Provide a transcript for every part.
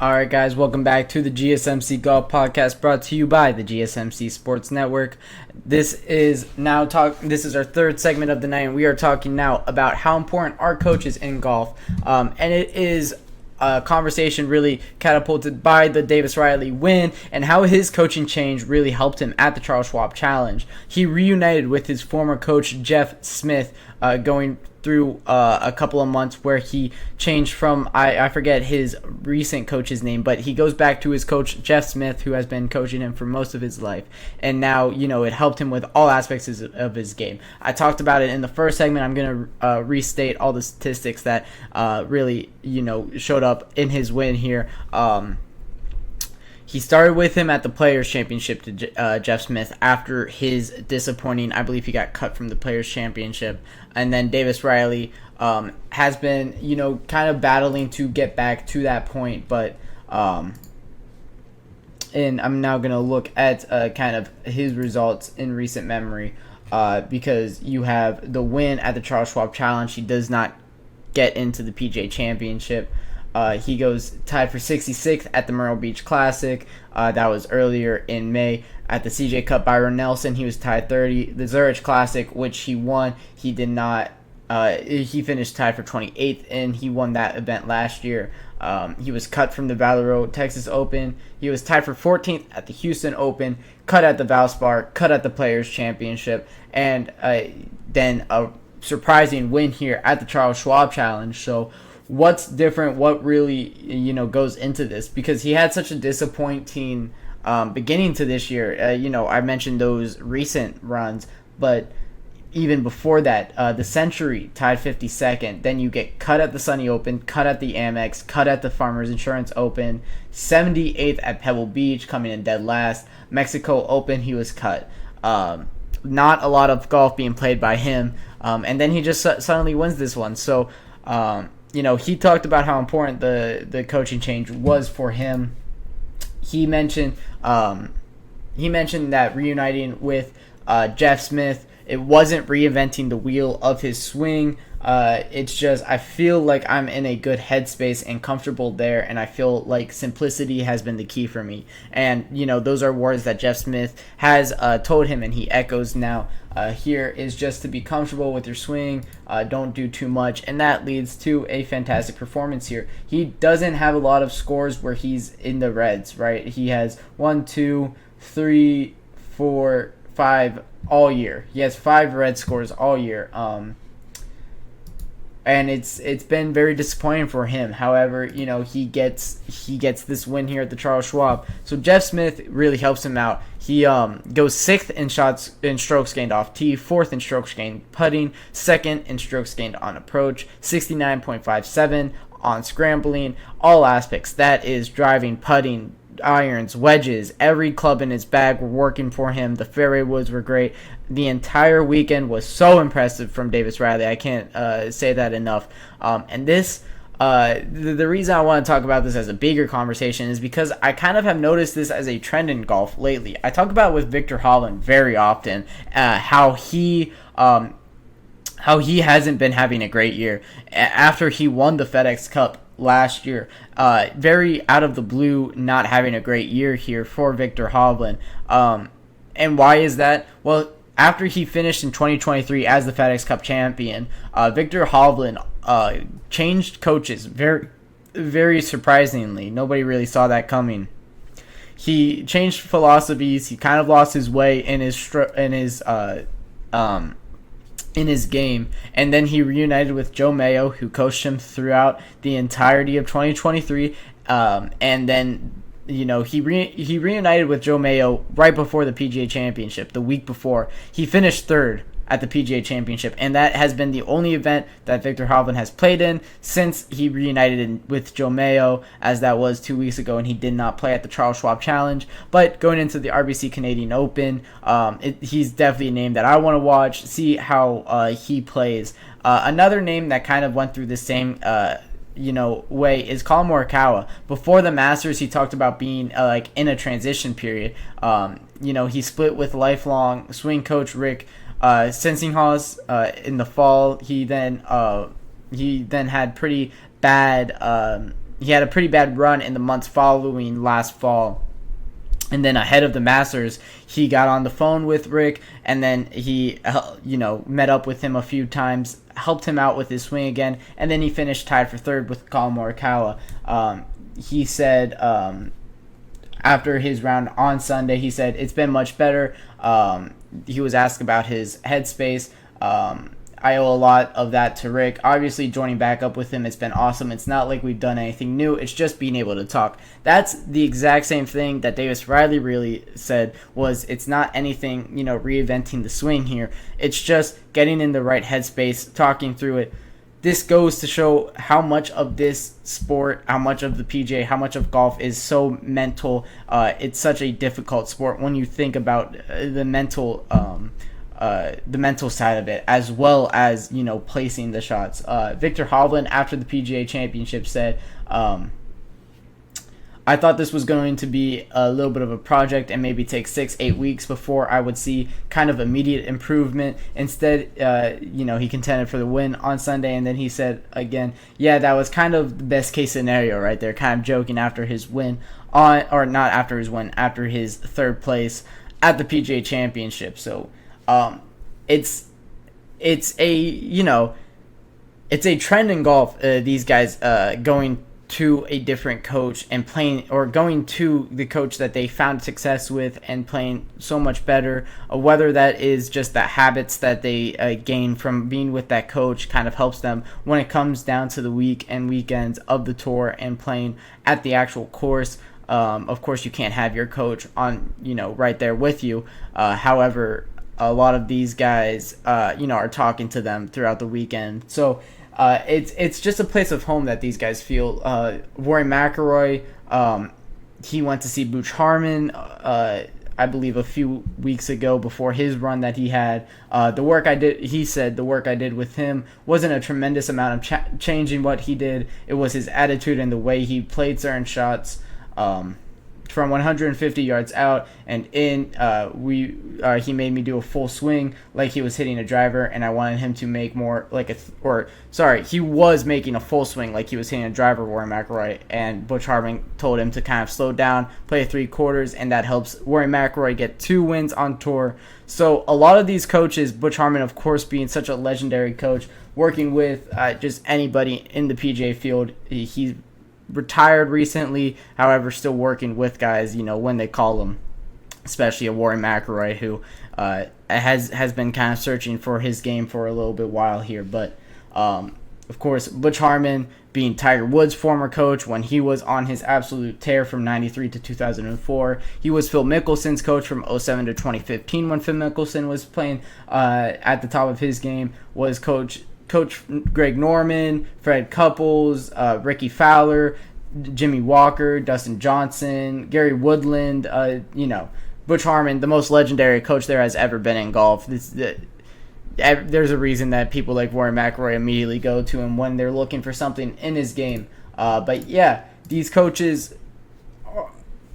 All right, guys, welcome back to the GSMC Golf Podcast, brought to you by the GSMC Sports Network. This is our third segment of the night, and we are talking now about how important are coaches in golf. And it is a conversation really catapulted by the Davis Riley win and how his coaching change really helped him at the Charles Schwab Challenge. He reunited with his former coach, Jeff Smith, going through a couple of months where he changed from, I forget his recent coach's name, but he goes back to his coach, Jeff Smith, who has been coaching him for most of his life. And now, it helped him with all aspects of his game. I talked about it in the first segment. I'm going to restate all the statistics that really, showed up in his win here. He started with him at the Players' Championship to Jeff Smith after his disappointing, I believe he got cut from the Players' Championship. And then Davis Riley has been, kind of battling to get back to that point. But, and I'm now going to look at kind of his results in recent memory because you have the win at the Charles Schwab Challenge. He does not get into the PGA Championship. He goes tied for 66th at the Myrtle Beach Classic. That was earlier in May. At the CJ Cup, Byron Nelson, he was tied 30. The Zurich Classic, which he won, he did not. He finished tied for 28th, and he won that event last year. He was cut from the Valley Road Texas Open. He was tied for 14th at the Houston Open, cut at the Valspar, cut at the Players Championship, and then a surprising win here at the Charles Schwab Challenge. So what's different, what really goes into this, because he had such a disappointing beginning to this year. I mentioned those recent runs, but even before that, the Century tied 52nd. Then you get cut at the Sunny Open, cut at the Amex, cut at the Farmers Insurance Open, 78th at Pebble Beach, coming in dead last. Mexico Open, he was cut. Not a lot of golf being played by him, and then he just suddenly wins this one. So he talked about how important the coaching change was for him. He mentioned that reuniting with Jeff Smith, it wasn't reinventing the wheel of his swing. It's just I feel like I'm in a good headspace and comfortable there, and I feel like simplicity has been the key for me. And those are words that Jeff Smith has told him, and he echoes now. Here is just to be comfortable with your swing, don't do too much, and that leads to a fantastic performance here. He doesn't have a lot of scores where he's in the reds, right? He has 1, 2, 3, 4, 5 all year. He has 5 red scores all year. And it's been very disappointing for him. However, he gets this win here at the Charles Schwab. So Jeff Smith really helps him out. He goes 6th in strokes gained off tee, 4th in strokes gained putting, 2nd in strokes gained on approach, 69.57 on scrambling, all aspects. That is driving, putting, irons, wedges, every club in his bag were working for him. The fairway woods were great. The entire weekend was so impressive from Davis Riley. I can't say that enough. And this, the reason I want to talk about this as a bigger conversation is because I kind of have noticed this as a trend in golf lately. I talk about it with Victor Hovland very often, how he hasn't been having a great year after he won the FedEx Cup last year. Very out of the blue, not having a great year here for Victor Hovland. And why is that? Well, after he finished in 2023 as the FedEx Cup champion, Victor Hovland changed coaches very, very surprisingly. Nobody really saw that coming. He changed philosophies. He kind of lost his way in his game, and then he reunited with Joe Mayo, who coached him throughout the entirety of 2023, and then he reunited with Joe Mayo right before the PGA Championship. The week before, he finished 3rd at the PGA Championship, and that has been the only event that Victor Hovland has played in since he reunited with Joe Mayo, as that was 2 weeks ago, and he did not play at the Charles Schwab Challenge. But going into the RBC Canadian Open, he's definitely a name that I want to watch, see how he plays. Another name that kind of went through the same way is Colin Morikawa. Before the Masters, he talked about being in a transition period. He split with lifelong swing coach Rick Sensinghaus in the fall. He then had pretty bad he had a pretty bad run in the months following last fall. And then ahead of the Masters, he got on the phone with Rick, and then he, met up with him a few times, helped him out with his swing again, and then he finished tied for third with Collin Morikawa. He said after his round on Sunday, he said it's been much better. He was asked about his headspace. I owe a lot of that to Rick. Obviously, joining back up with him, it's been awesome. It's not like we've done anything new. It's just being able to talk. That's the exact same thing that Davis Riley really said, was it's not anything, reinventing the swing here. It's just getting in the right headspace, talking through it. This goes to show how much of this sport, how much of the PGA, how much of golf is so mental. It's such a difficult sport when you think about the mental side of it, as well as placing the shots. Victor Hovland, after the PGA Championship, said, I thought this was going to be a little bit of a project and maybe take 6-8 weeks before I would see kind of immediate improvement. Instead, he contended for the win on Sunday, and then he said again, yeah, that was kind of the best case scenario right there, kind of joking after his win after his third place at the PGA Championship. So it's a trend in golf. These guys going to a different coach and playing, or going to the coach that they found success with and playing so much better. Whether that is just the habits that they gain from being with that coach kind of helps them when it comes down to the week and weekends of the tour and playing at the actual course. Of course, you can't have your coach on, right there with you. However, a lot of these guys, are talking to them throughout the weekend. So it's just a place of home that these guys feel. Rory McIlroy, he went to see Butch Harmon, I believe a few weeks ago before his run that he had. He said the work I did with him wasn't a tremendous amount of changing what he did. It was his attitude and the way he played certain shots. From 150 yards out and in, he made me do a full swing like he was hitting a driver, and I wanted him to make more like he was making a full swing like he was hitting a driver, Rory McIlroy, and Butch Harmon told him to kind of slow down, play 3/4, and that helps Rory McIlroy get 2 wins on tour. So a lot of these coaches, Butch Harmon, of course, being such a legendary coach, working with just anybody in the PGA field, he's retired recently, however, still working with guys, when they call them, especially a Rory McIlroy, who has been kind of searching for his game for a little bit while here. But of course, Butch Harmon being Tiger Woods' former coach when he was on his absolute tear from 93 to 2004. He was Phil Mickelson's coach from 07 to 2015 when Phil Mickelson was playing at the top of his game. Was Coach Greg Norman, Fred Couples, Ricky Fowler, Jimmy Walker, Dustin Johnson, Gary Woodland. Butch Harmon, the most legendary coach there has ever been in golf. There's a reason that people like Rory McIlroy immediately go to him when they're looking for something in his game. But yeah, these coaches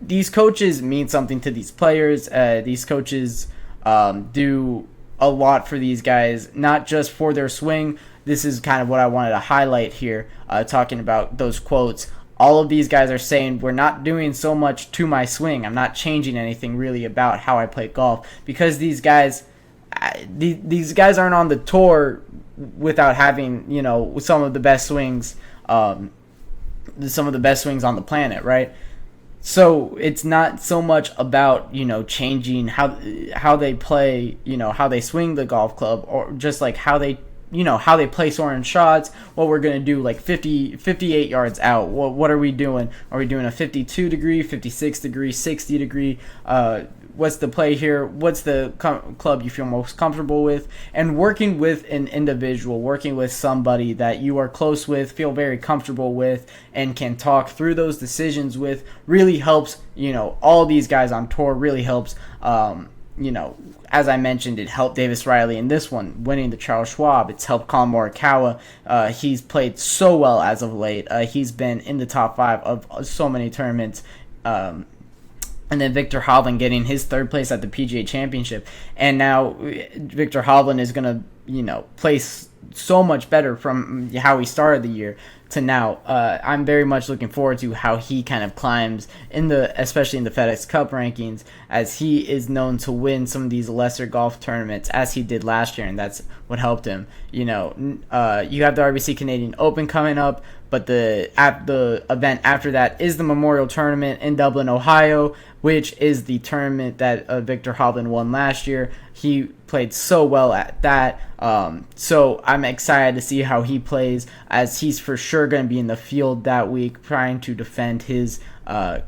mean something to these players. These coaches do a lot for these guys, not just for their swing. This is kind of what I wanted to highlight here, talking about those quotes. All of these guys are saying, we're not doing so much to my swing. I'm not changing anything really about how I play golf, because these guys aren't on the tour without having, some of the best swings, on the planet, right? So it's not so much about, changing how they play, how they swing the golf club, or just like how they play certain shots, what we're going to do like 58 yards out. What are we doing? Are we doing a 52 degree, 56 degree, 60 degree? What's the play here? What's the club you feel most comfortable with? And working with an individual, working with somebody that you are close with, feel very comfortable with, and can talk through those decisions with, really helps, all these guys on tour, really helps. As I mentioned, it helped Davis Riley in this one, winning the Charles Schwab. It's helped Collin Morikawa. He's played so well as of late. He's been in the top 5 of so many tournaments. and then Victor Hovland getting his third place at the PGA Championship. And now Victor Hovland is going to, place so much better from how he started the year to now. I'm very much looking forward to how he kind of climbs especially in the FedEx Cup rankings, as he is known to win some of these lesser golf tournaments as he did last year, and that's what helped him. You have the RBC Canadian Open coming up, but the event after that is the Memorial Tournament in Dublin, Ohio, which is the tournament that Victor Hovland won last year. He played so well at that. So I'm excited to see how he plays, as he's for sure going to be in the field that week trying to defend his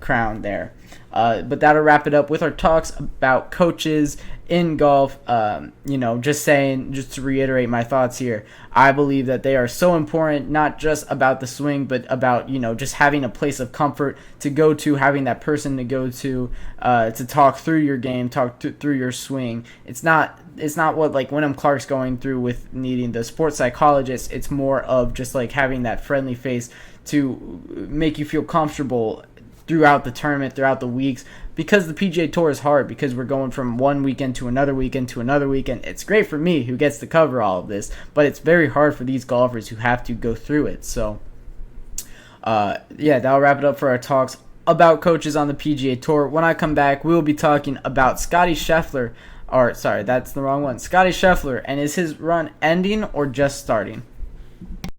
crown there. But that'll wrap it up with our talks about coaches in golf. Just to reiterate my thoughts here, I believe that they are so important, not just about the swing, but about, just having a place of comfort to go to, having that person to go to talk through your game, through your swing. It's not what like Wyndham Clark's going through with needing the sports psychologist. It's more of just like having that friendly face to make you feel comfortable throughout the tournament, throughout the weeks, because the PGA Tour is hard, because we're going from one weekend to another weekend to another weekend. It's great for me who gets to cover all of this, but it's very hard for these golfers who have to go through it. So, that'll wrap it up for our talks about coaches on the PGA Tour. When I come back, we'll be talking about Scotty Scheffler, Scotty Scheffler, and is his run ending or just starting?